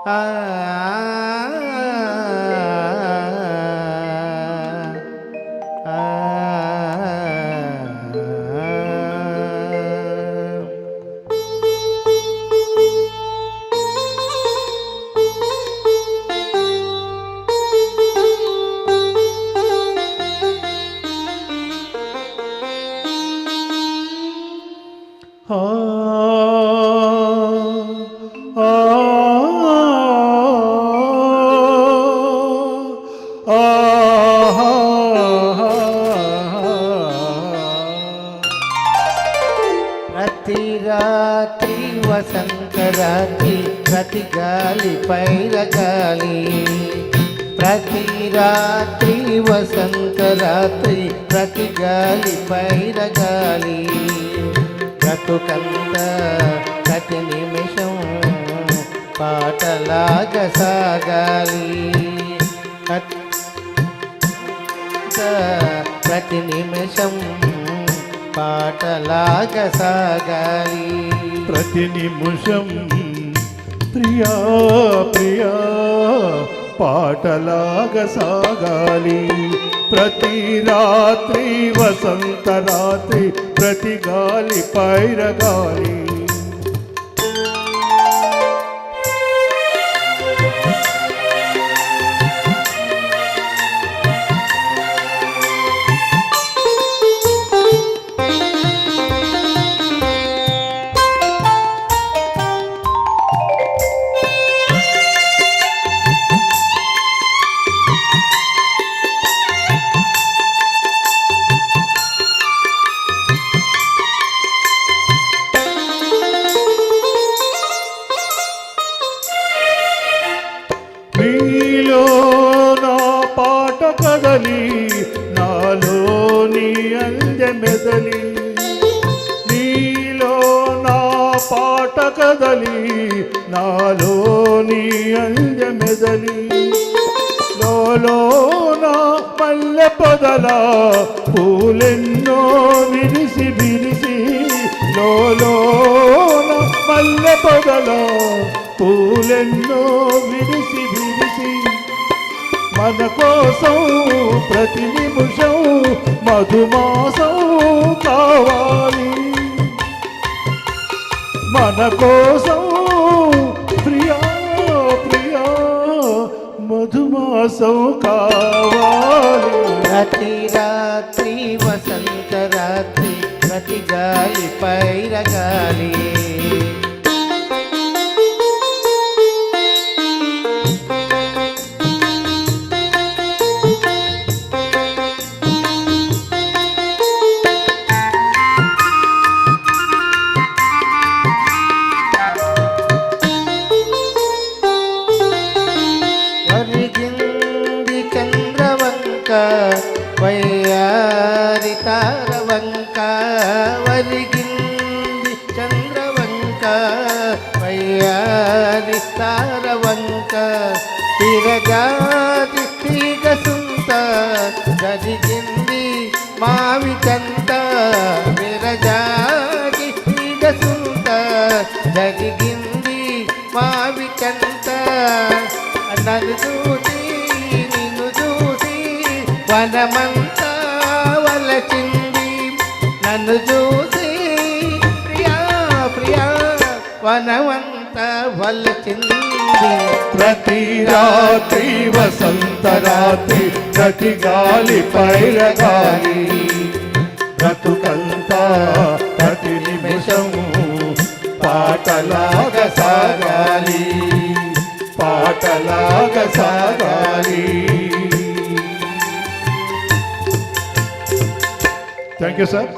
ఆ ప్రతి రాత్రి వసంత రాత్రి ప్రతి గాలి పైరగాలి ప్రతి రాత్రి వసంత రాత్రి ప్రతి గాలి పైరగాలి బ్రతుకంత ప్రతి నిమిషం పాటలాగా సాగాలి ప్రతి నిమిషం పాటలాగా సాగాలి ప్రతి నిమిషం ప్రియా ప్రియా పాటలాగా సాగాలి ప్రతి రాత్రి వసంత రాత్రి ప్రతి గాలి పైరగాలి నీలో నా పాట కదలి నాలో నీ అందెమెదలి నీలో నా పాట కదలి నాలో నీ అందెమెదలి లోలో నా పల్లె పొదల పూలెన్నో విరిసి విరిసి లోలో నా పల్లె పొదల పూలెన్నో విరిసి విరిసి మన కోసం ప్రతి నిమిషం మధుమాసం కావాలి మన కోసం ప్రియా ప్రియా మధుమాసం కావాలి ప్రతి రాత్రి వసంత రాత్రి ప్రతి గాలి పైరగాలి వయ్యారి తారవంక వరిగింది చంద్రవంక వయ్యారి తారవంక తిరగాది తీగ సుంత జరిగింది మావి కంత విరజాది తీగ సుంత జరిగింది మావి కంత నన్ను చూసి నిన్ను చూసి వనమంతా వలచింది నన్ను చూసి ప్రియా ప్రియా వనమంతా వలచింది ప్రతి రాత్రి వసంత రాత్రి ప్రతి గాలి పైరగాలి బ్రతుకంతా ప్రతి నిమిషము పాటలాగా సాగాలి పాటలాగా సాగాలి థ్యాంక్ యూ సార్